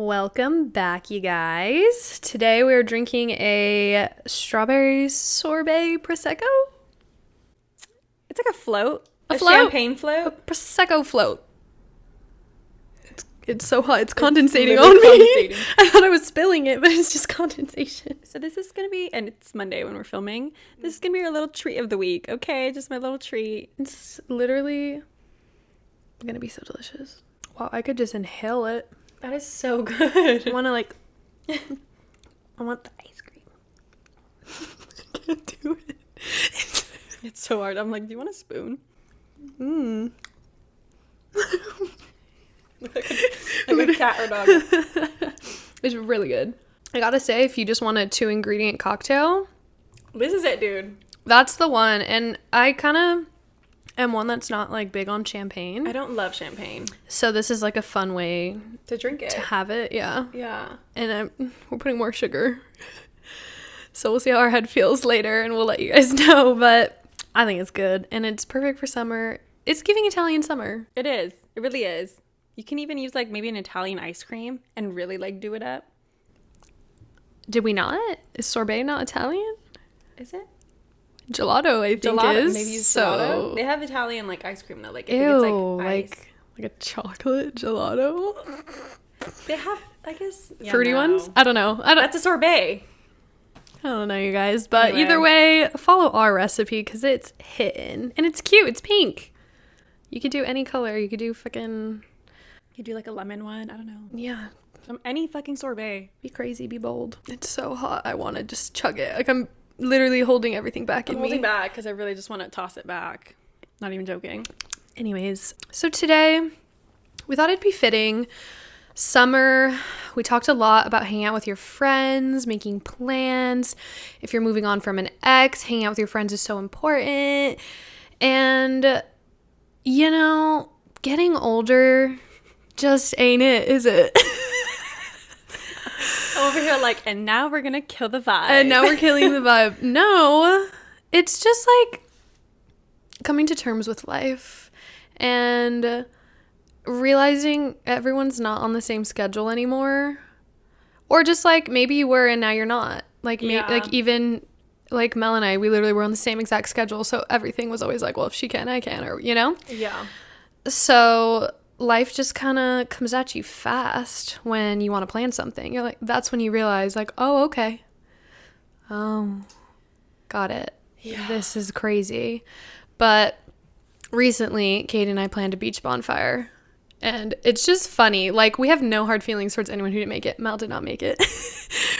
Welcome back, you guys. Today we're drinking a strawberry sorbet prosecco. It's like a float. A float? Champagne A float. prosecco float. It's so hot. It's condensating literally on me. condensating. I thought I was spilling it, but it's just condensation. So this is going to be, and it's Monday when we're filming. This is going to be our little treat of the week. Okay, just my little treat. It's literally going to be so delicious. Wow, I could just inhale it. That is so good. I want to I want the ice cream. I can't do it. It's so hard. I'm like, do you want a spoon? Mmm. like a cat or dog. It's really good. I gotta say, if you just want a 2-ingredient cocktail, This is it, dude. that's the one. And I kind of am one that's not like big on champagne. I don't love champagne. So this is like a fun way To drink it. to have it. Yeah. Yeah. And we're putting more sugar. So we'll see how our head feels later and we'll let you guys know. But I think it's good. And it's perfect for summer. It's giving Italian summer. It is. It really is. You can even use like maybe an Italian ice cream and really like do it up. Did we not? Is sorbet not Italian? Is it? Gelato, I think Gelato. is. Maybe use so gelato. They have Italian like ice cream though. Like I think ew, it's like ice. like a chocolate gelato. They have, I guess, Fruity ones. I don't know. That's a sorbet. I don't know, you guys. But Anyway. either way, follow our recipe because it's hitting and it's cute. It's pink. You could do any color. You could do fucking You do like a lemon one. I don't know. yeah. Any fucking sorbet. Be crazy. Be bold. It's so hot. I want to just chug it. Like I'm literally holding everything back I'm in holding me. back because I really just want to toss it back. Not even joking. Anyways, so today we thought it'd be fitting. Summer, we talked a lot about hanging out with your friends, making plans. If you're moving on from an ex, hanging out with your friends is so important. And, you know, getting older just ain't it, is it? Over here like, and now we're going to kill the vibe. And now we're killing the vibe. No, it's just like coming to terms with life and realizing everyone's not on the same schedule anymore. Or just like maybe you were and now you're not. Like Yeah. like even like Mel and I, we literally were on the same exact schedule. So everything was always like, well, if she can, I can, or you know? Yeah. So life just kind of comes at you fast when you want to plan something. You're like, that's when you realize like, oh, okay. Oh, got it. Yeah. This is crazy. But recently, Kate and I planned a beach bonfire. And it's just funny. Like, we have no hard feelings towards anyone who didn't make it. Mel did not make it.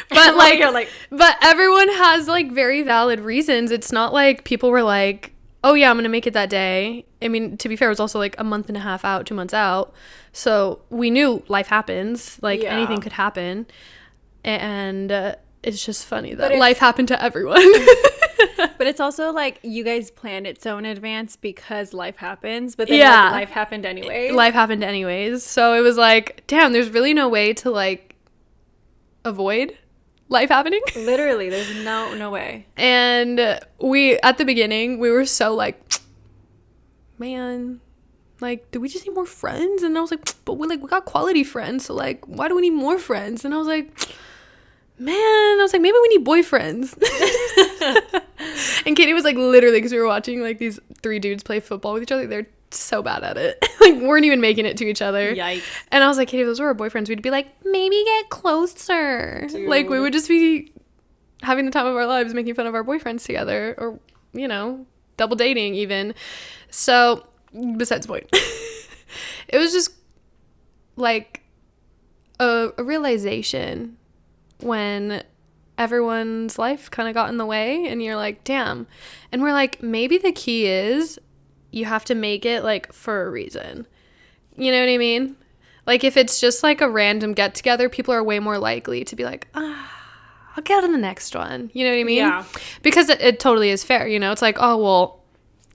But like, You're like- but everyone has like very valid reasons. It's not like people were like, oh yeah, I'm going to make it that day. I mean, to be fair, it was also like a month and a half out, 2 months out. So we knew life happens. Like Yeah. anything could happen. And it's just funny But that it's- life happened to everyone. But it's also like you guys planned it so in advance because life happens. But then Yeah. like, life happened anyway. Life happened anyways. So it was like, damn, there's really no way to like avoid life happening. Literally, there's no way. And we, at the beginning, we were so like, man, like, do we just need more friends? And I was like, but we got quality friends. So like, why do we need more friends? And I was like, man, maybe we need boyfriends. And Katie was like, literally, because we were watching like these 3 dudes play football with each other. They're so bad at it. Like, weren't even making it to each other. Yikes. And I was like, Katie, if those were our boyfriends, we'd be like, maybe get closer. Dude. Like, we would just be having the time of our lives making fun of our boyfriends together, or, you know, double dating even. So, besides the point. It was just like a realization when everyone's life kind of got in the way and you're like, damn. And we're like, maybe the key is you have to make it like for a reason. You know what I mean? Like if it's just like a random get together, people are way more likely to be like, I'll get to the next one. You know what I mean? Yeah. Because it totally is fair. You know, it's like, oh, well,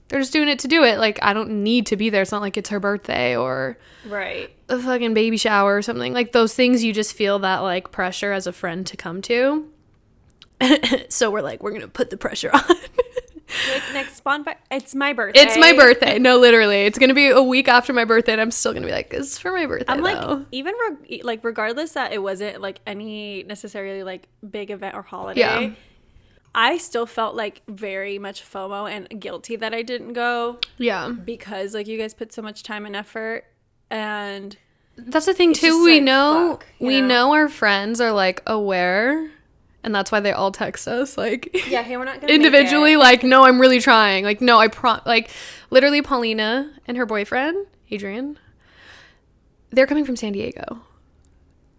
they're just doing it to do it. Like, I don't need to be there. It's not like it's her birthday or Right. a fucking baby shower or something. Like those things you just feel that like pressure as a friend to come to. So we're like, we're going to put the pressure on. Like bonfire. It's my birthday. It's my birthday. No, literally. It's going to be a week after my birthday, and I'm still going to be like, it's for my birthday, I'm like, though. even regardless that it wasn't like any necessarily like big event or holiday, Yeah. I still felt like very much FOMO and guilty that I didn't go Yeah. because like you guys put so much time and effort, and That's the thing, it's too. just We like, know, fuck, you know? know our friends are, like, aware, and that's why they all text us, like... yeah, hey, we're not gonna individually, make it. like, no, I'm really trying. Like, no, like, literally Paulina and her boyfriend, Adrian, they're coming from San Diego.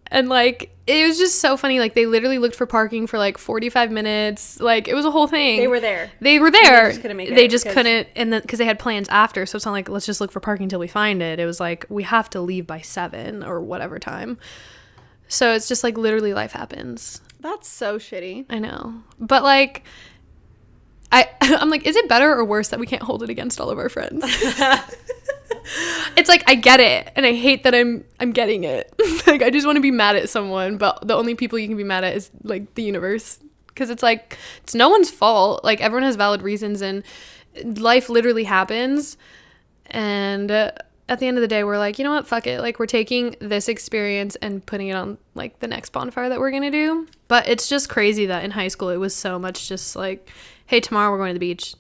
And, like, it was just so funny. Like, they literally looked for parking for, like, 45 minutes. Like, it was a whole thing. They were there. They were there. They just couldn't make it They just because- couldn't, and then, because they had plans after, so it's not like, let's just look for parking until we find it. It was like, we have to leave by 7 or whatever time. So it's just, like, literally life happens. That's so shitty. I know. But, like, I'm like, is it better or worse that we can't hold it against all of our friends? It's like, I get it, and I hate that I'm getting it. Like, I just want to be mad at someone, but the only people you can be mad at is, like, the universe. Because it's like, it's no one's fault. Like, everyone has valid reasons, and life literally happens. And at the end of the day, we're like, you know what, fuck it. Like, we're taking this experience and putting it on, like, the next bonfire that we're gonna do. But it's just crazy that in high school it was so much just like, hey, tomorrow we're going to the beach,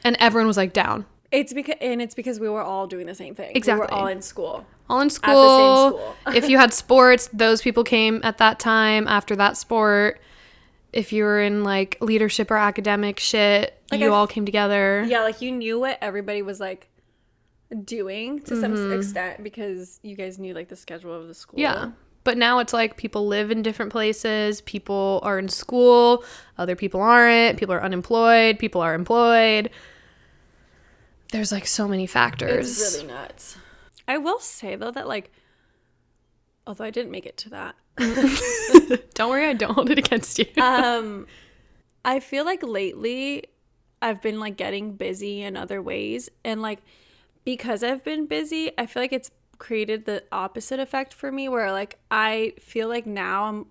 and everyone was like down. It's because we were all doing the same thing. Exactly. We were all in school. All in At the school. same school. If you had sports, those people came at that time after that sport. If you were in, like, leadership or academic shit, Like, you all came together. Yeah, like you knew what everybody was like doing to some extent because you guys knew like the schedule of the school. Yeah. But now it's like people live in different places. People are in school. Other people aren't. People are unemployed. People are employed. There's, like, so many factors. It's really nuts. I will say though that like, although I didn't make it to that, Don't worry, I don't hold it against you. I feel like lately I've been like getting busy in other ways, and like because I've been busy, I feel like it's created the opposite effect for me where like I feel like now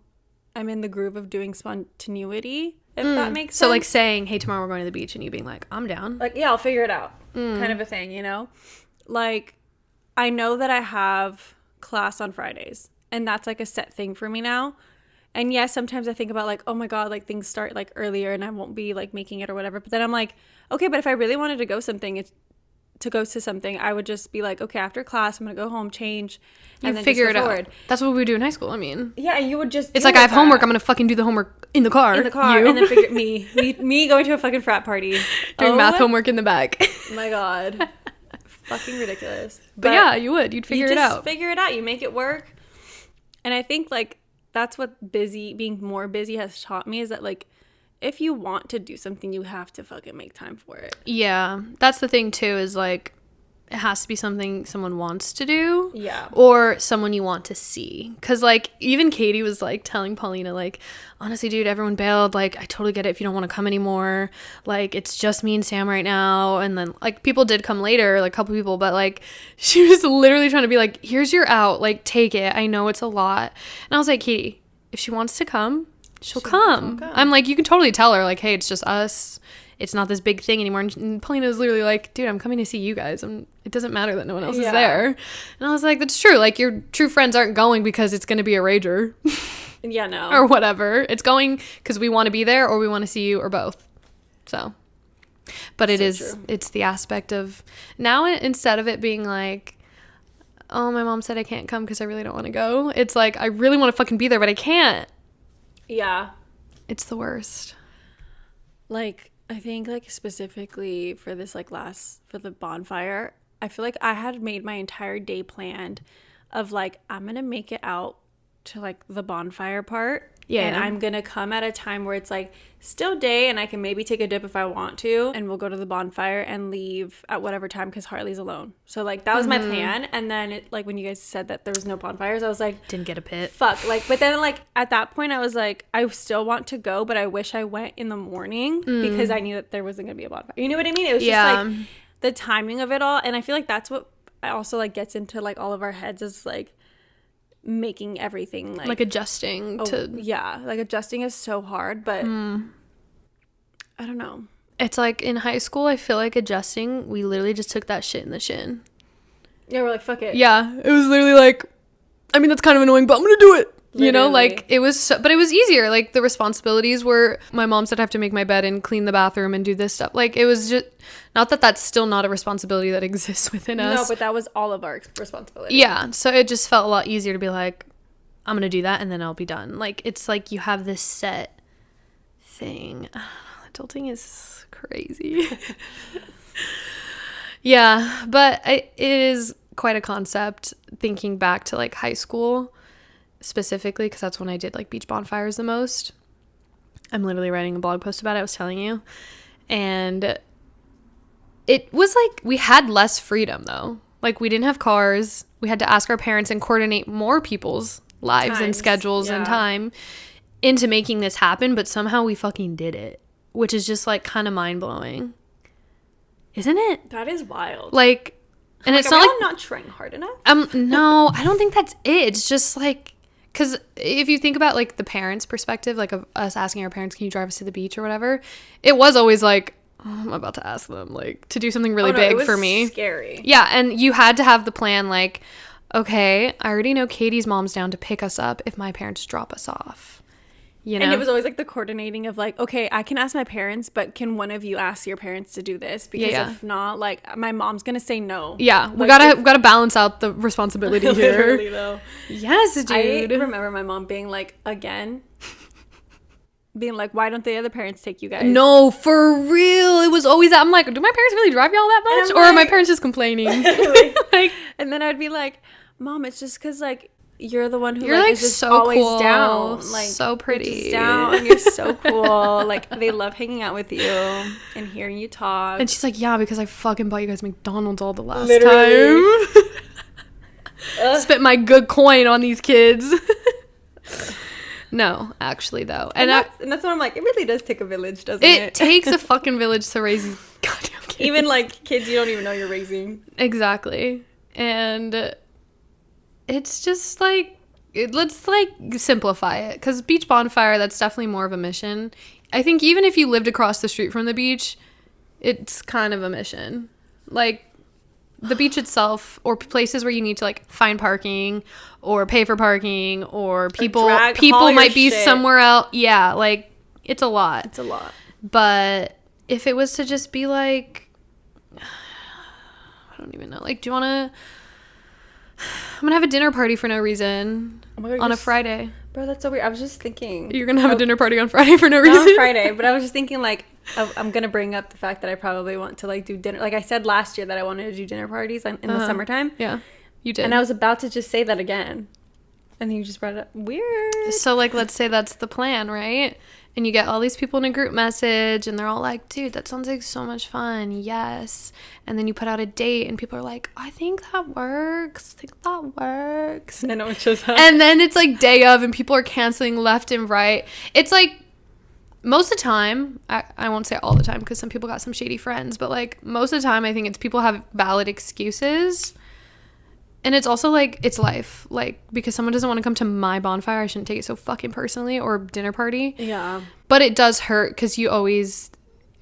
I'm in the groove of doing spontaneity, if that makes sense. So, like, saying, hey, tomorrow we're going to the beach, and you being like, I'm down. Like, yeah, I'll figure it out kind of a thing, you know? Like, I know that I have class on Fridays, and that's like a set thing for me now. And yes, sometimes I think about like, oh my God, like things start like earlier and I won't be like making it or whatever. But then I'm like, okay, but if I really wanted to go to something, I would just be like, okay, after class, I'm going to go home, change, and then figure just it go out. forward. That's what we would do in high school. I mean, Yeah, and you would just it's deal like, I with have homework. that I'm going to fucking do the homework in the car. in the car, You. and then figure me going to a fucking frat party. Doing math homework in the back. My God. Fucking ridiculous. But yeah, you would. You'd figure you it just out. figure it out. You make it work. And I think like that's what being more busy has taught me, is that like if you want to do something, you have to fucking make time for it. Yeah. That's the thing, too, is like, it has to be something someone wants to do. Yeah. Or someone you want to see. Because, like, even Katie was, like, telling Paulina, like, honestly, dude, everyone bailed. Like, I totally get it if you don't want to come anymore. Like, it's just me and Sam right now. And then, like, people did come later, like, a couple people. But, like, she was literally trying to be like, here's your out. Like, take it. I know it's a lot. And I was like, Katie, if she wants to come, she'll come. I'm like, you can totally tell her, like, hey, it's just us. It's not this big thing anymore. And Paulina was literally like, dude, I'm coming to see you guys. It doesn't matter that no one else is there. And I was like, that's true. Like, your true friends aren't going because it's going to be a rager Yeah, no. or whatever. It's going because we want to be there or we want to see you or both. So, but it's the aspect of now, instead of it being like, oh, my mom said I can't come because I really don't want to go. It's like, I really want to fucking be there, but I can't. Yeah. It's the worst. Like, I think like specifically for this like for the bonfire, I feel like I had made my entire day planned of like, I'm going to make it out to like the bonfire part. Yeah. And I'm going to come at a time where it's like still day and I can maybe take a dip if I want to. And we'll go to the bonfire and leave at whatever time because Harley's alone. So like that was my plan. And then like when you guys said that there was no bonfires, I was like, Didn't get a pit. fuck. Like, but then like at that point I was like, I still want to go, but I wish I went in the morning because I knew that there wasn't going to be a bonfire. You know what I mean? It was just like the timing of it all. And I feel like that's what also like gets into like all of our heads, is like making everything like adjusting to yeah, like adjusting is so hard, but I don't know. it's like in high school, I feel like adjusting, we literally just took that shit in the shin. Yeah, we're like, fuck it. Yeah, it was literally like, I mean, that's kind of annoying, but I'm gonna do it. Literally. You know, like it was, but it was easier. Like the responsibilities were, my mom said I have to make my bed and clean the bathroom and do this stuff. Like it was just, not that that's still not a responsibility that exists within us. No, but that was all of our responsibility. Yeah, so it just felt a lot easier to be like, I'm gonna do that and then I'll be done. Like it's like you have this set thing. Adulting is crazy. Yeah, but it is quite a concept thinking back to like high school specifically, because that's when I did like beach bonfires the most. I'm literally writing a blog post about it, I was telling you. And it was like we had less freedom though. Like we didn't have cars. We had to ask our parents and coordinate more people's lives and schedules and time into making this happen, but somehow we fucking did it, which is just like kind of mind-blowing. Isn't it? That is wild. Like, and like, it's not like I'm not trying hard enough. No, I don't think that's it. It's just like, because if you think about like the parents' perspective, like of us asking our parents, can you drive us to the beach or whatever, it was always like, oh, I'm about to ask them like to do something really big for me. Scary. Yeah, and you had to have the plan like, okay, I already know Katie's mom's down to pick us up if my parents drop us off. You know? And it was always like the coordinating of like, okay, I can ask my parents, but can one of you ask your parents to do this? Because if not, like my mom's gonna say no. Yeah, like, we gotta balance out the responsibility here. Literally though. Yes, dude. I remember my mom being like, being like, why don't the other parents take you guys? No, for real. It was always that. I'm like, do my parents really drive y'all that much, or are my parents just complaining? Like, and then I'd be like, Mom, it's just because like you're the one who like is just so always cool. down, like so pretty, you're just down, and you're so cool. Like they love hanging out with you and hearing you talk. And she's like, yeah, because I fucking bought you guys McDonald's all the last time. Spent my good coin on these kids. No, actually though, and that's what I'm like. It really does take a village, doesn't it? It takes a fucking village to raise these goddamn kids. Even like kids you don't even know you're raising. Exactly, and it's just like, let's like simplify it, because beach bonfire, that's definitely more of a mission. I think even if you lived across the street from the beach, it's kind of a mission. Like the beach itself, or places where you need to like find parking or pay for parking, or people might be somewhere else. Yeah, like it's a lot. It's a lot. But if it was to just be like, I don't even know, like, do you want to, I'm gonna have a dinner party for no reason on a Friday. Bro, that's so weird. I was just thinking, you're gonna have a dinner party on Friday for no reason. Not on Friday, but I was just thinking like, I'm gonna bring up the fact that I probably want to like do dinner. Like I said last year that I wanted to do dinner parties in the summertime. Yeah, you did. And I was about to just say that again, and then you just brought it up. Weird. So like, let's say that's the plan, right? And you get all these people in a group message, and they're all like, dude, that sounds like so much fun. Yes. And then you put out a date, and people are like, I think that works. And I know it's just and then it's like day of, and people are canceling left and right. It's like, most of the time, I won't say all the time, because some people got some shady friends, but like most of the time, I think it's people have valid excuses. And it's also like, it's life. Like, because someone doesn't want to come to my bonfire, I shouldn't take it so fucking personally, or dinner party. Yeah. But it does hurt, because you always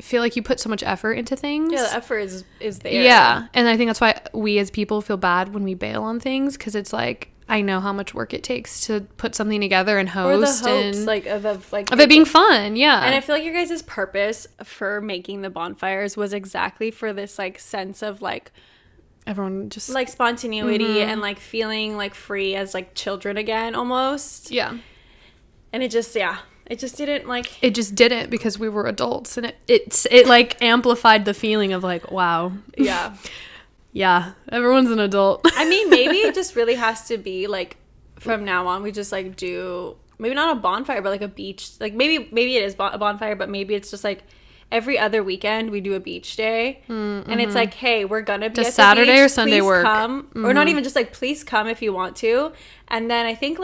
feel like you put so much effort into things. Yeah, the effort is there. Yeah. And I think that's why we as people feel bad when we bail on things, because it's like, I know how much work it takes to put something together and host. Or the hopes, and like, of it being fun. Yeah. And I feel like your guys' purpose for making the bonfires was exactly for this, like, sense of, like, everyone just like spontaneity and like feeling like free as like children again almost. Yeah. And it just didn't like, it just didn't, because we were adults, and it like amplified the feeling of like, wow. Yeah. Yeah, everyone's an adult. I mean, maybe it just really has to be like, from now on we just like do, maybe not a bonfire, but like a beach, like maybe it is a bonfire, but maybe it's just like every other weekend we do a beach day. And it's like, hey, we're gonna be just at the Saturday beach. or Sunday please work come. Or not even just like, please come if you want to. And then I think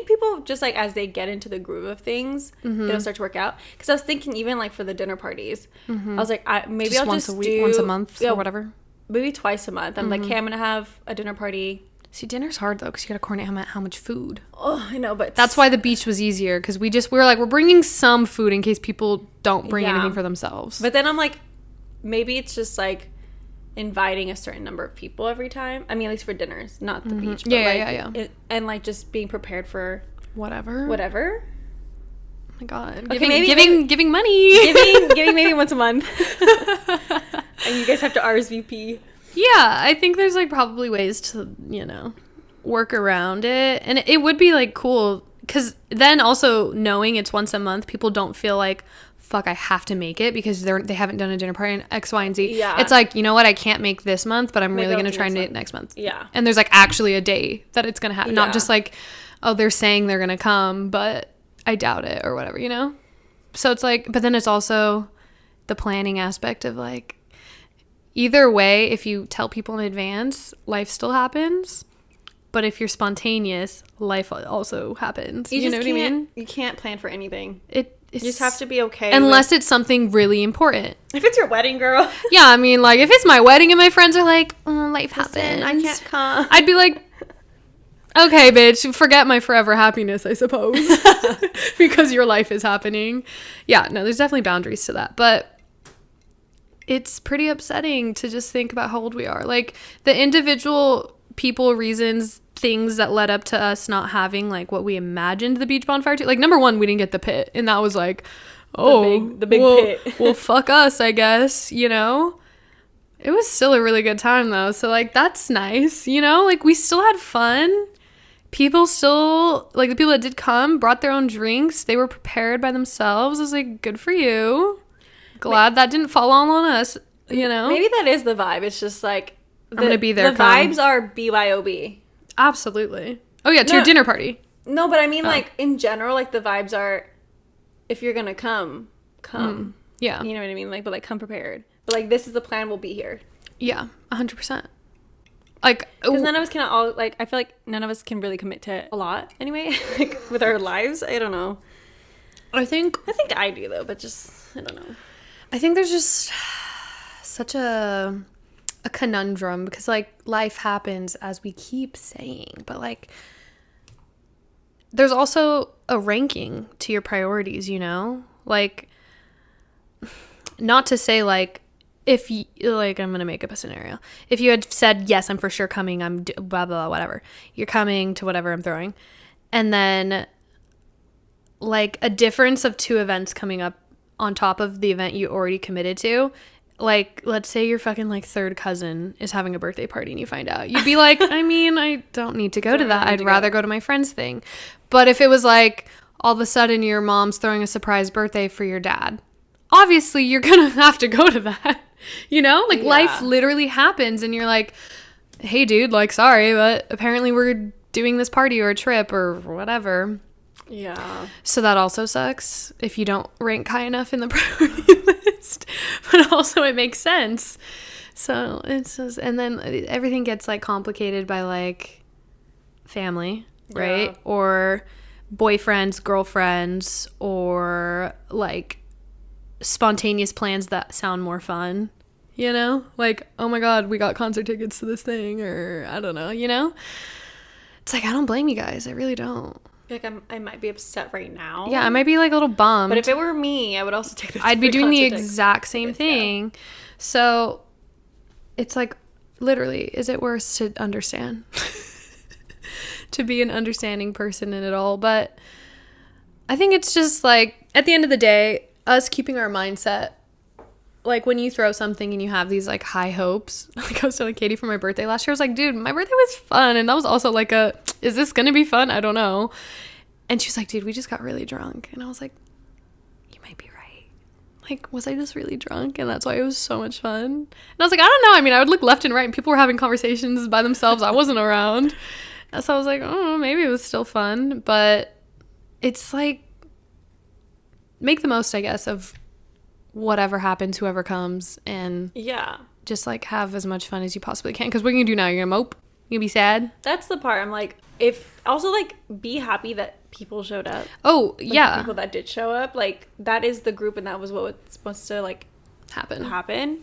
people just like, as they get into the groove of things, it'll start to work out. Because I was thinking even like for the dinner parties, I was like, maybe just I'll once just a week, once a month, or whatever. Maybe twice a month. I'm like, hey, I'm gonna have a dinner party See, dinner's hard though because you gotta coordinate how much food. Oh, I know, but That's why the beach was easier because we were like, we're bringing some food in case people don't bring Yeah. anything for themselves. But then I'm like, maybe it's just like inviting a certain number of people every time. I mean, at least for dinners, not the beach. But Yeah. And like just being prepared for Whatever. Oh my God. Okay, Giving money. giving maybe once a month. And you guys have to RSVP. Yeah, I think there's like probably ways to, work around it. And it would be like cool because then also knowing it's once a month, people don't feel like, fuck, I have to make it because they haven't done a dinner party in X, Y, and Z. Yeah. It's like, you know what? I can't make this month, but I'm Maybe really I'll going to do try and next do it next month. Yeah. And there's like actually a day that it's going to happen. Yeah. Not just like, oh, they're saying they're going to come, but I doubt it or whatever, So it's like, but then it's also the planning aspect of like, either way, if you tell people in advance, life still happens. But if you're spontaneous, life also happens. You know what I mean? You can't plan for anything. You just have to be okay. Unless it's something really important. If it's your wedding, girl. Yeah, I mean, like, if it's my wedding and my friends are like, oh, life happens. I can't come. I'd be like, okay, bitch, forget my forever happiness, I suppose. Because your life is happening. Yeah, no, there's definitely boundaries to that. But it's pretty upsetting to just think about how old we are. Like, the individual people, reasons, things that led up to us not having, like, what we imagined the beach bonfire to. Like, number one, we didn't get the pit. And that was like, the big pit. Well, fuck us, I guess, It was still a really good time, though. So, like, that's nice, Like, we still had fun. People still, like, the people that did come brought their own drinks. They were prepared by themselves. I was like, good for you. Glad that didn't fall all on us, Maybe that is the vibe. It's just like, I'm going to be there. The vibes are BYOB. Absolutely. Oh, yeah, to your dinner party. No, but I mean, like, in general, like, the vibes are, if you're going to come. Yeah. You know what I mean? Like, but, like, come prepared. But, like, this is the plan. We'll be here. Yeah, 100%. Like, because none of us can all, like, I feel like none of us can really commit to a lot anyway, like, with our lives. I don't know. I think I do, though, but just, I don't know. I think there's just such a conundrum because, like, life happens as we keep saying, but, like, there's also a ranking to your priorities, Like, not to say, like, if you, like, I'm going to make up a scenario. If you had said, yes, I'm for sure coming, I'm blah, blah, whatever. You're coming to whatever I'm throwing. And then, like, a difference of 2 events coming up on top of the event you already committed to. Like, let's say your fucking, like, third cousin is having a birthday party and you find out. You'd be like, I mean, I don't need to go to that. I'd rather go to my friend's thing. But if it was, like, all of a sudden your mom's throwing a surprise birthday for your dad, obviously you're going to have to go to that. Like, yeah. Life literally happens and you're like, hey, dude, like, sorry, but apparently we're doing this party or a trip or whatever. Yeah. So that also sucks if you don't rank high enough in the priority list. But also it makes sense. So it's just, and then everything gets, like, complicated by, like, family, right? Yeah. Or boyfriends, girlfriends, or, like, spontaneous plans that sound more fun, Like, oh my God, we got concert tickets to this thing, or I don't know, It's like, I don't blame you guys. I really don't. Like, I might be upset right now. Yeah, I might be, like, a little bummed. But if it were me, I would also take this. I'd be doing the concert exact same thing. Yeah. So it's like, literally, is it worse to understand? To be an understanding person in it all. But I think it's just, like, at the end of the day, us keeping our mindset, like, when you throw something and you have these, like, high hopes. Like, I was telling Katie for my birthday last year, I was like, dude, my birthday was fun. And that was also like is this going to be fun? I don't know. And she was like, dude, we just got really drunk. And I was like, you might be right. Like, was I just really drunk? And that's why it was so much fun. And I was like, I don't know. I mean, I would look left and right and people were having conversations by themselves. I wasn't around. And so I was like, oh, maybe it was still fun. But it's like, make the most, I guess, of whatever happens, whoever comes, and Yeah. just, like, have as much fun as you possibly can. Because what are you going to do now? You're going to mope? You're going to be sad? That's the part. I'm like, like, be happy that people showed up. Oh, Like, yeah. the people that did show up, like, that is the group and that was what was supposed to, like, Happen. 100%.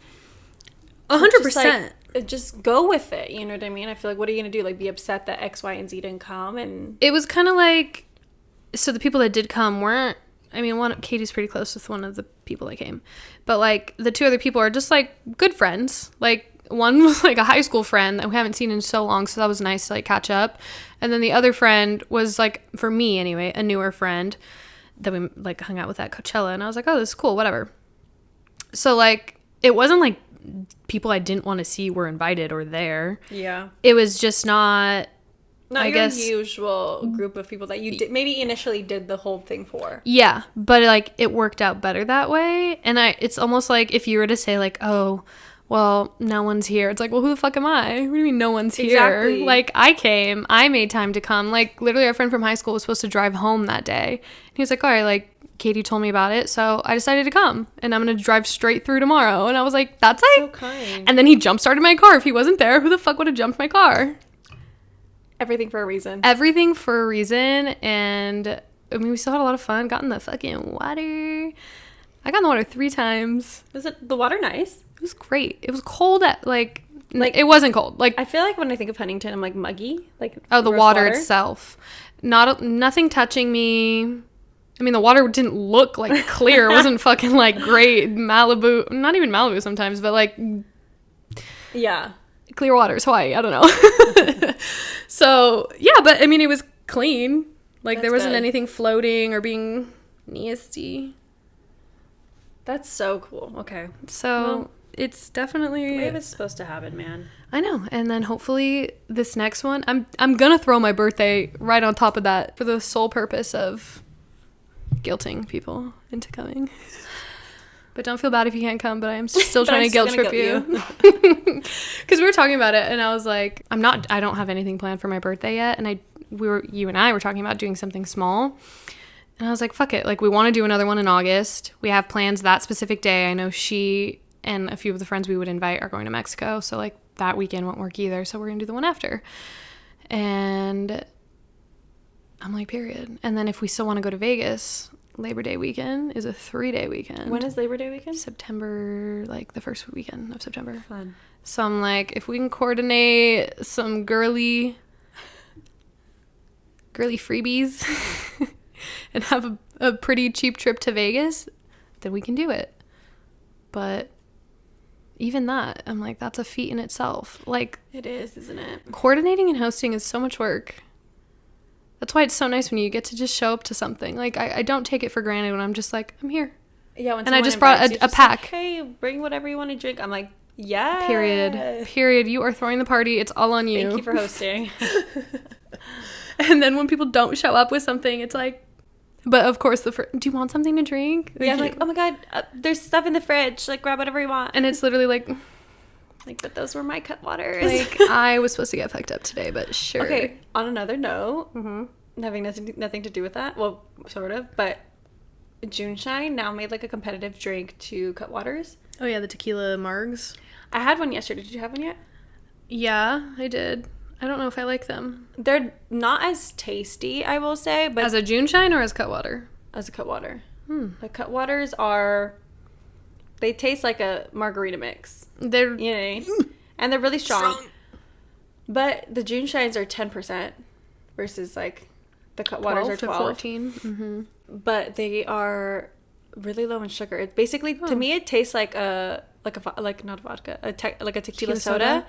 100%. just go with it. You know what I mean? I feel like, what are you gonna do? Like, be upset that X, Y, and Z didn't come? And It was kind of like, so the people that did come weren't, I mean, Katie's pretty close with one of the people that came, but like the two other people are just like good friends. Like one was like a high school friend that we haven't seen in so long, so that was nice to like catch up. And then the other friend was like, for me anyway, a newer friend that we like hung out with at Coachella, and I was like, oh, this is cool, whatever. So like it wasn't like people I didn't want to see were invited or there. yeah, It was just not not I your guess usual group of people that you maybe initially did the whole thing for. yeah, but like it worked out better that way. And it's almost like if you were to say like, oh, well, no one's here. It's like, well, who the fuck am I? What do you mean no one's here? Exactly. Like I came, I made time to come. Like literally our friend from high school was supposed to drive home that day. And he was like, all right, like Katie told me about it, so I decided to come and I'm going to drive straight through tomorrow. And I was like, that's So like, kind. and then he jump started my car. If he wasn't there, who the fuck would have jumped my car? Everything for a reason. Everything for a reason. And I mean, we still had a lot of fun. Got in the fucking water. I got in the water 3 times. Was it the water nice? It was great. It was cold at like it wasn't cold. Like I feel like when I think of Huntington, I'm like muggy. Like oh, the gross water itself. Nothing touching me. I mean, the water didn't look like clear. It wasn't fucking like great Malibu. Not even Malibu sometimes, but like Yeah. clear waters, Hawaii. I don't know. So yeah, but I mean, it was clean. Like there That's wasn't good. anything floating or being nasty. That's so cool. Okay. So Well, it's definitely. Maybe it's supposed to happen, man. I know. And then hopefully this next one, I'm gonna throw my birthday right on top of that for the sole purpose of guilting people into coming. But don't feel bad if you can't come, but I'm still But trying I'm to guilt still trip gonna you. Because we were talking about it and I was like, I don't have anything planned for my birthday yet. And you and I were talking about doing something small. And I was like, fuck it. Like, we want to do another one in August. We have plans that specific day. I know she and a few of the friends we would invite are going to Mexico. So, like, that weekend won't work either. So, we're going to do the one after. And I'm like, period. And then if we still want to go to Vegas, Labor Day weekend is a 3-day weekend. When is Labor Day weekend? September, like, the first weekend of September. Fun. So, I'm like, if we can coordinate some girly freebies and have a pretty cheap trip to Vegas, then we can do it. But even that, I'm like, that's a feat in itself. Like, It is, isn't it? coordinating and hosting is so much work. That's why it's so nice when you get to just show up to something. Like, I don't take it for granted when I'm just like, I'm here. Yeah. When And I someone just brought invites you, a it's just like, pack. hey, bring whatever you want to drink. I'm like, yeah. Period. You are throwing the party. It's all on you. Thank you for hosting. And then when people don't show up with something, it's like, but of course, do you want something to drink? Yeah, I'm like, oh my god, there's stuff in the fridge. Like, grab whatever you want. And it's literally like, But those were my cut waters. like I was supposed to get fucked up today, but sure. Okay. On another note, Mm-hmm. having nothing to do with that. Well, sort of, but Juneshine now made like a competitive drink to cut waters. Oh yeah, the tequila margs. I had one yesterday. Did you have one yet? Yeah, I did. I don't know if I like them. They're not as tasty, I will say, but As a Juneshine or as Cutwater? as a cut water. Hmm. The cut waters they taste like a margarita mix. They're You know what I mean? And they're really strong. But the June Shines are 10% versus like the cut waters are 12 to 12. 14. Mm-hmm. But they are really low in sugar. It basically to me it tastes like not a vodka, like a tequila soda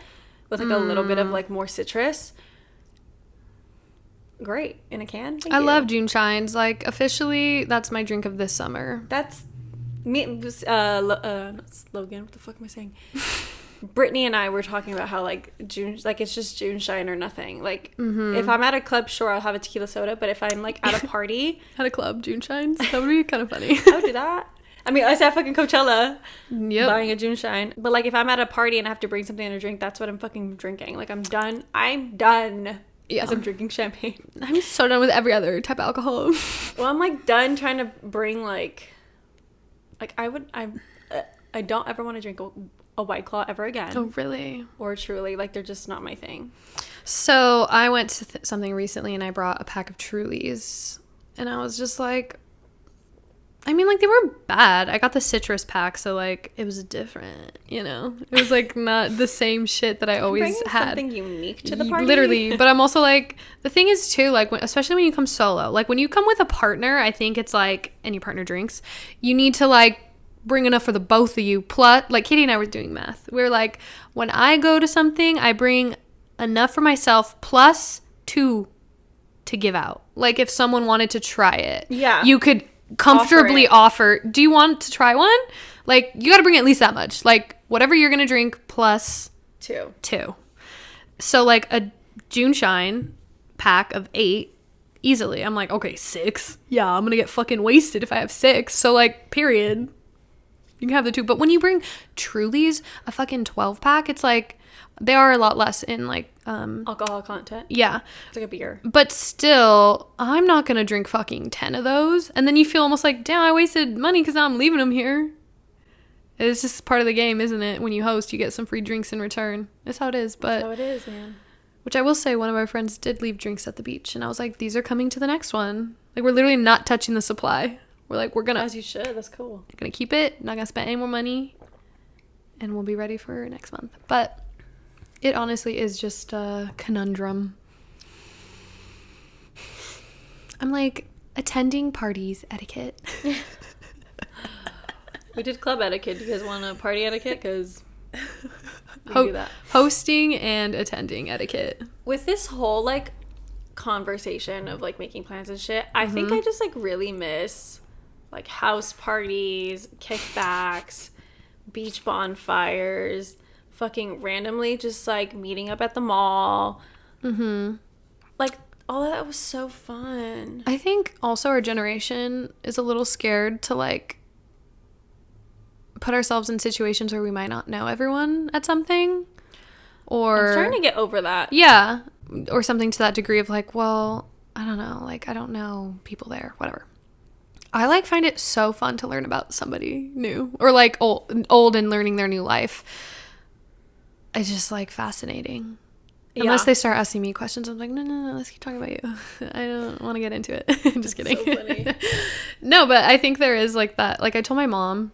with like a little bit of like more citrus. Great in a can. Thank I you. love Juneshines. Like officially, that's my drink of this summer. That's me. Not Logan. What the fuck am I saying? Brittany and I were talking about how like June, like it's just June Shine or nothing. Like if I'm at a club, sure I'll have a tequila soda, but if I'm like at a party, At a club, Juneshines. That would be kind of funny. I would do that. I mean, I said fucking Coachella Yep. buying a June Shine, but like if I'm at a party and I have to bring something to drink, that's what I'm fucking drinking. Like I'm done. Yeah. As I'm drinking champagne. I'm so done with every other type of alcohol. Well, I'm like done trying to bring like I don't ever want to drink a White Claw ever again. Oh, really? Or Truly, like they're just not my thing. So I went to something recently and I brought a pack of Trulies. And I was just like, I mean, like, they weren't bad. I got the citrus pack, so, like, it was different, you know? It was, like, not the same shit that I always Bringing had. something unique to the party. Literally. But I'm also, like, the thing is, too, like, especially when you come solo. Like, when you come with a partner, I think it's, like, and your partner drinks, you need to, like, bring enough for the both of you. Plus, like, Katie and I were doing math. We were like, when I go to something, I bring enough for myself plus 2 to give out. Like, if someone wanted to try it. Yeah. You could comfortably offer, do you want to try one? Like, you got to bring at least that much. Like, whatever you're going to drink plus 2. So, like, a June Shine pack of 8, easily. I'm like, okay, 6. Yeah, I'm going to get fucking wasted if I have 6. So, like, period. You can have the 2. But when you bring Truly's, a fucking 12 pack, it's like, they are a lot less in, like, alcohol content. Yeah. It's like a beer. But still, I'm not going to drink fucking 10 of those. And then you feel almost like, damn, I wasted money because now I'm leaving them here. It's just part of the game, isn't it? When you host, you get some free drinks in return. That's how it is. But That's how it is, man. Which I will say, one of our friends did leave drinks at the beach. And I was like, these are coming to the next one. Like, we're literally not touching the supply. We're like, we're going to... As you should. That's cool. Going to keep it. Not going to spend any more money. And we'll be ready for next month. But... it honestly is just a conundrum. I'm like, attending parties etiquette. We did club etiquette. Do you guys want a party etiquette? Because we do that. Hosting and attending etiquette. With this whole, like, conversation of, like, making plans and shit, I think I just, like, really miss, like, house parties, kickbacks, beach bonfires, fucking randomly just, like, meeting up at the mall. Like, all of that was so fun. I think also our generation is a little scared to, like, put ourselves in situations where we might not know everyone at something. Or I'm trying to get over that. Yeah. Or something to that degree of, like, well, I don't know. Like, I don't know people there. Whatever. I, like, find it so fun to learn about somebody new. Or, like, old and learning their new life. It's just, like, fascinating. Yeah. Unless they start asking me questions, I'm like, no, let's keep talking about you. I don't want to get into it. Just kidding. So funny. No, but I think there is, like, that. Like, I told my mom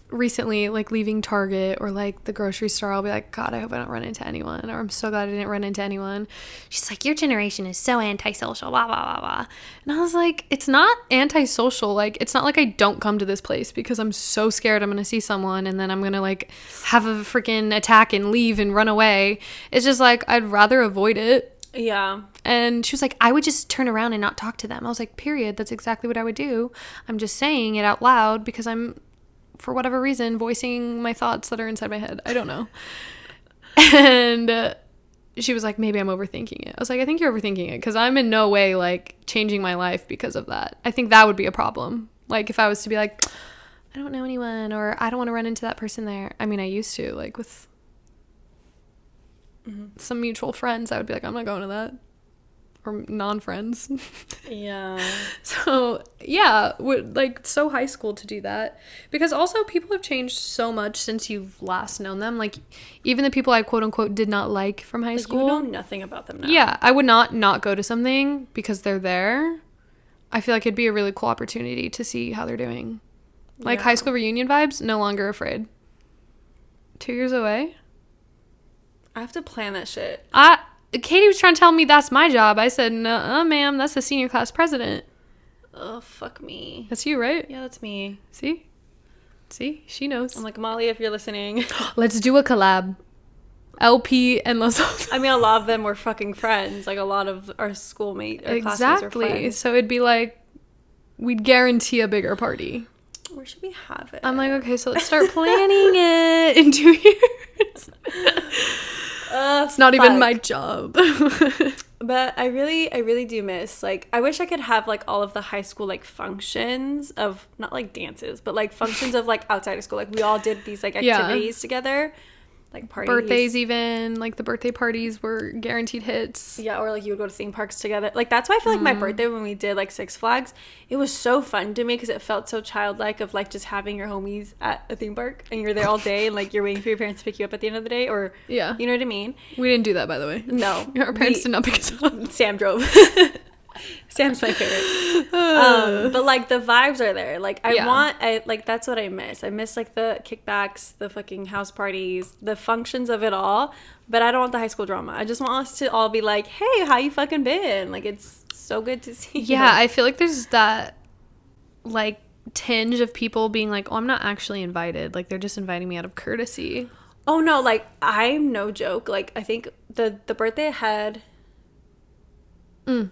recently, like, leaving Target or, like, the grocery store, I'll be like, God, I hope I don't run into anyone. Or I'm so glad I didn't run into anyone. She's like, your generation is so antisocial, blah, blah, blah, blah. And I was like, it's not antisocial. Like, it's not like I don't come to this place because I'm so scared I'm going to see someone and then I'm going to, like, have a freaking attack and leave and run away. It's just, like, I'd rather avoid it. Yeah. And she was like, I would just turn around and not talk to them. I was like, period. That's exactly what I would do. I'm just saying it out loud because I'm, for whatever reason, voicing my thoughts that are inside my head. I don't know. And she was like, maybe I'm overthinking it. I was like, I think you're overthinking it because I'm in no way, like, changing my life because of that. I think that would be a problem. Like, if I was to be like, I don't know anyone or I don't want to run into that person there. I mean, I used to, like, with some mutual friends, I would be like, I'm not going to that. Or non-friends. Yeah. So, yeah, like, so high school to do that. Because also, people have changed so much since you've last known them. Like, even the people I quote-unquote did not like from high school. You know nothing about them now. Yeah, I would not go to something because they're there. I feel like it'd be a really cool opportunity to see how they're doing. Like, high school reunion vibes, no longer afraid. 2 years away. I have to plan that shit. Katie was trying to tell me that's my job. I said, no, ma'am, that's the senior class president. Oh, fuck me. That's you, right? Yeah, that's me. See, she knows. I'm like, Molly, if you're listening. Let's do a collab. LP and Los Altos. I mean, a lot of them were fucking friends. Like, a lot of our schoolmates, our classmates were friends. So it'd be like, we'd guarantee a bigger party. Where should we have it? I'm like, okay, so let's start planning it in 2 years. It's not even my job. But I really do miss, like, I wish I could have, like, all of the high school, like, functions of, not, like, dances, but, like, functions of, like, outside of school. Like, we all did these, like, activities together. Like, parties. Birthdays even. Like, the birthday parties were guaranteed hits. Yeah, or, like, you would go to theme parks together. Like, that's why I feel like my birthday, when we did, like, Six Flags, it was so fun to me because it felt so childlike of, like, just having your homies at a theme park and you're there all day and, like, you're waiting for your parents to pick you up at the end of the day, or, yeah, you know what I mean? We didn't do that, by the way. No. Our parents did not pick us up. Sam drove. Sam's my favorite. But like the vibes are there. Like like that's what I miss. I miss like the kickbacks, the fucking house parties, the functions of it all. But I don't want the high school drama. I just want us to all be like, hey, how you fucking been? Like, it's so good to see you. Yeah, I feel like there's that like tinge of people being like, oh, I'm not actually invited. Like, they're just inviting me out of courtesy. Oh no, like I'm no joke. Like I think the birthday I had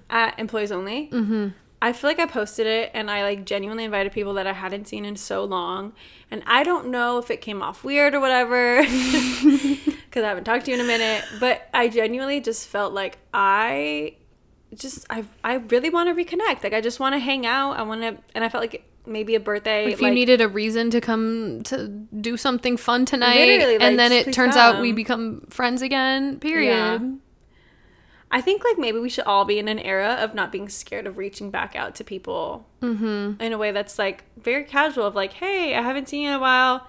at Employees Only. Mm-hmm. I feel like I posted it and I like genuinely invited people that I hadn't seen in so long. And I don't know if it came off weird or whatever because I haven't talked to you in a minute. But I genuinely just felt like I really want to reconnect. Like I just want to hang out. And I felt like maybe a birthday. If you needed a reason to come to do something fun tonight. Literally, like, and then it turns out we come. become friends again, period. Yeah. I think like maybe we should all be in an era of not being scared of reaching back out to people in a way that's like very casual of like, hey, I haven't seen you in a while.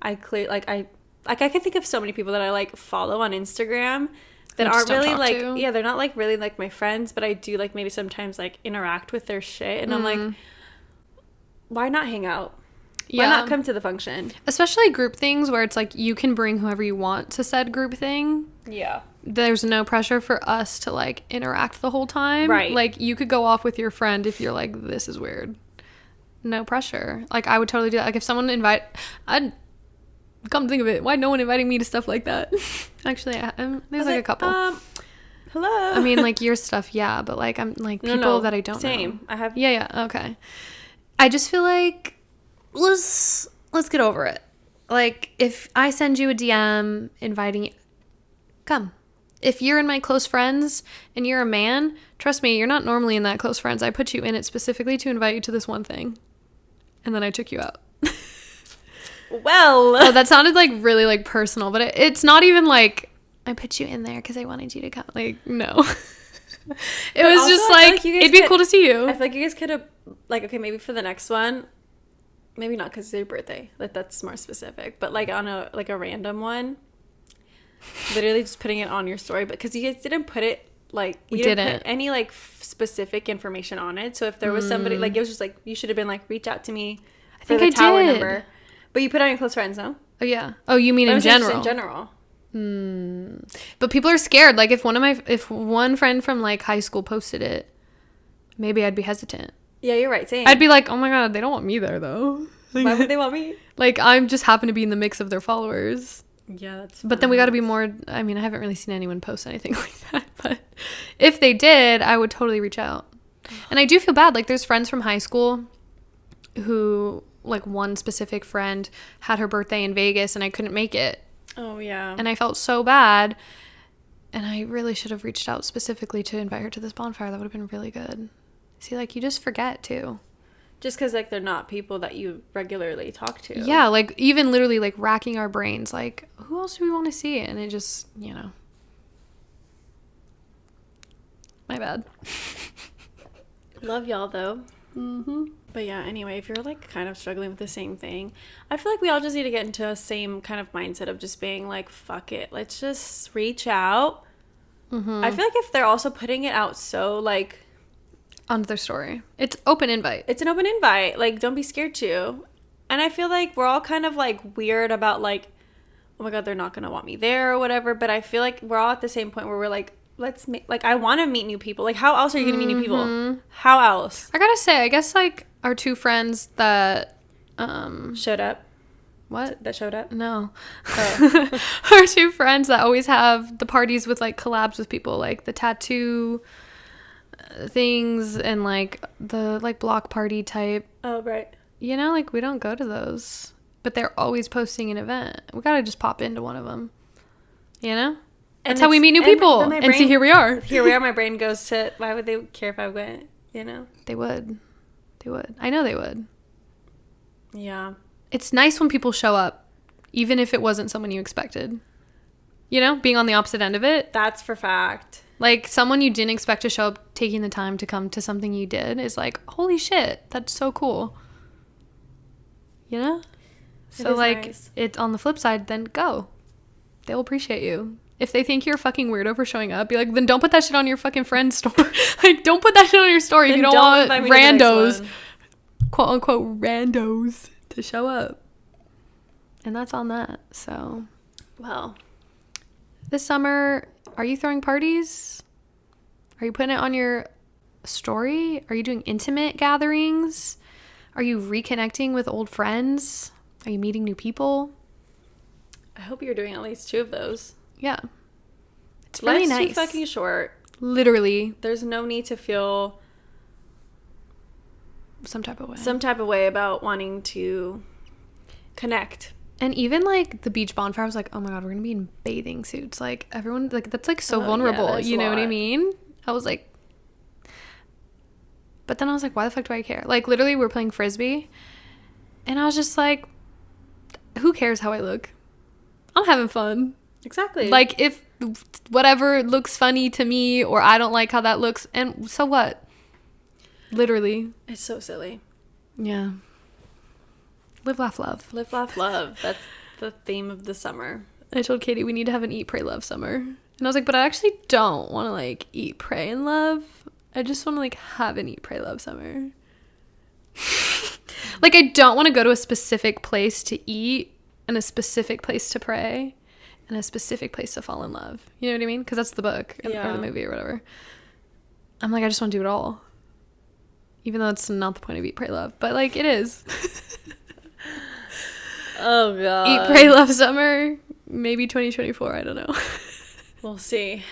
I can think of so many people that I like follow on Instagram that aren't really like they're not like really like my friends, but I do like maybe sometimes like interact with their shit and I'm like, why not hang out? Why not come to the function? Especially group things where it's like you can bring whoever you want to said group thing. Yeah. There's no pressure for us to like interact the whole time. Right. Like you could go off with your friend if you're like, this is weird. No pressure. Like I would totally do that. Like if someone I'd come to think of it, why no one inviting me to stuff like that? Actually, there's like a couple. Hello. I mean, like your stuff, yeah, but like I'm like people that I don't know. Same. I have. Yeah. Okay. I just feel like let's get over it. Like if I send you a DM inviting you, come. If you're in my close friends and you're a man, trust me, you're not normally in that close friends. I put you in it specifically to invite you to this one thing. And then I took you out. Well. Oh, that sounded like really like personal, but it's not even like I put you in there because I wanted you to come. Like, no. It was just like it'd be cool to see you. I feel like you guys could have, like, okay, maybe for the next one, maybe not because it's your birthday. Like, that's more specific. But like on a random one. Literally just putting it on your story, but because you guys didn't put it like you didn't put any like specific information on it. So if there was somebody like it was just like you should have been like reach out to me for the tower number, but you put it on your close friends, no? Oh yeah. Oh, you mean in general? In general. But people are scared. Like if one friend from like high school posted it, maybe I'd be hesitant. Yeah, you're right. Same. I'd be like, oh my god, they don't want me there though. Why would they want me? Like I'm just happen to be in the mix of their followers. Yeah, that's but then we got to be more. I mean, I haven't really seen anyone post anything like that, but if they did, I would totally reach out. And I do feel bad. Like there's friends from high school who, like one specific friend had her birthday in Vegas and I couldn't make it. Oh yeah. And I felt so bad, and I really should have reached out specifically to invite her to this bonfire. That would have been really good. See, like you just forget too. Just because, like, they're not people that you regularly talk to. Yeah, like, even literally, like, racking our brains. Like, who else do we want to see? And it just, you know. My bad. Love y'all, though. Mm-hmm. But, yeah, anyway, if you're, like, kind of struggling with the same thing, I feel like we all just need to get into a same kind of mindset of just being, like, fuck it. Let's just reach out. Mm-hmm. I feel like if they're also putting it out so, like... onto their story. It's open invite. It's an open invite. Like, don't be scared to. And I feel like we're all kind of, like, weird about, like, oh, my God, they're not going to want me there or whatever. But I feel like we're all at the same point where we're, like, I want to meet new people. Like, how else are you going to meet new people? How else? I gotta say, I guess, like, our two friends that, showed up. What? That showed up? No. Oh. Our two friends that always have the parties with, like, collabs with people. Like, the tattoo... things and like the like block party type. Oh, right. You know, like we don't go to those, but they're always posting an event. We gotta just pop into one of them, you know. That's how we meet new people and see here we are. Here we are. My brain goes to, why would they care if I went, you know? They would I know they would. Yeah, it's nice when people show up even if it wasn't someone you expected, you know, being on the opposite end of it. That's for fact. Like, someone you didn't expect to show up, taking the time to come to something you did is like, holy shit, that's so cool. You know? So, like, nice. It's on the flip side, then go. They'll appreciate you. If they think you're a fucking weirdo for showing up, be like, then don't put that shit on your fucking friend's story. Like, don't put that shit on your story if you don't want randos, quote unquote randos, to show up. And that's on that. So, well, this summer, are you throwing parties? Are you putting it on your story? Are you doing intimate gatherings? Are you reconnecting with old friends? Are you meeting new people? I hope you're doing at least 2 of those. Yeah. It's really nice. Life's too fucking short. Literally. There's no need to feel some type of way about wanting to connect. And even like the beach bonfire, I was like, oh my God, we're gonna be in bathing suits. Like everyone, like that's like so vulnerable. You know what I mean? I was like, but then I was like, why the fuck do I care? Like literally we're playing Frisbee and I was just like, who cares how I look? I'm having fun. Exactly. Like if whatever looks funny to me or I don't like how that looks, and so what? Literally. It's so silly. Yeah. Live, laugh, love. Live, laugh, love. That's the theme of the summer. I told Katie we need to have an eat, pray, love summer. And I was like, but I actually don't want to like eat, pray, and love. I just want to like have an eat, pray, love summer. Like I don't want to go to a specific place to eat and a specific place to pray and a specific place to fall in love. You know what I mean? Because that's the book or the movie or whatever. I'm like, I just want to do it all. Even though it's not the point of eat, pray, love. But like it is. Oh God. Eat, pray, love summer. Maybe 2024. I don't know. We'll see.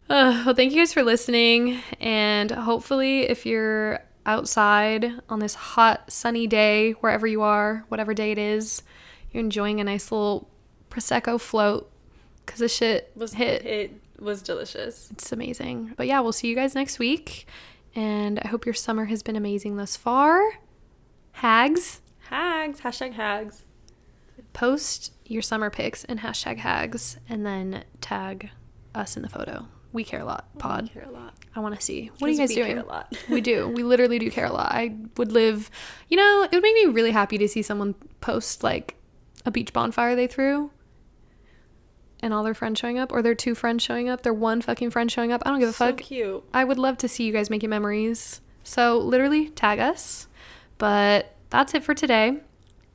Well, thank you guys for listening. And hopefully if you're outside on this hot, sunny day, wherever you are, whatever day it is, you're enjoying a nice little Prosecco float because the shit hit. It was delicious. It's amazing. But yeah, we'll see you guys next week. And I hope your summer has been amazing thus far. Hags. Hashtag hags. Post your summer pics and hashtag hags and then tag us in the photo. We care a lot, pod. We care a lot. I want to see. What are you guys doing? We care a lot. We do. We literally do care a lot. I would live, it would make me really happy to see someone post like a beach bonfire they threw and all their friends showing up, or their 2 friends showing up, their 1 fucking friend showing up. I don't give a fuck. So cute. I would love to see you guys making memories. So literally tag us. But that's it for today.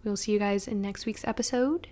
We'll see you guys in next week's episode.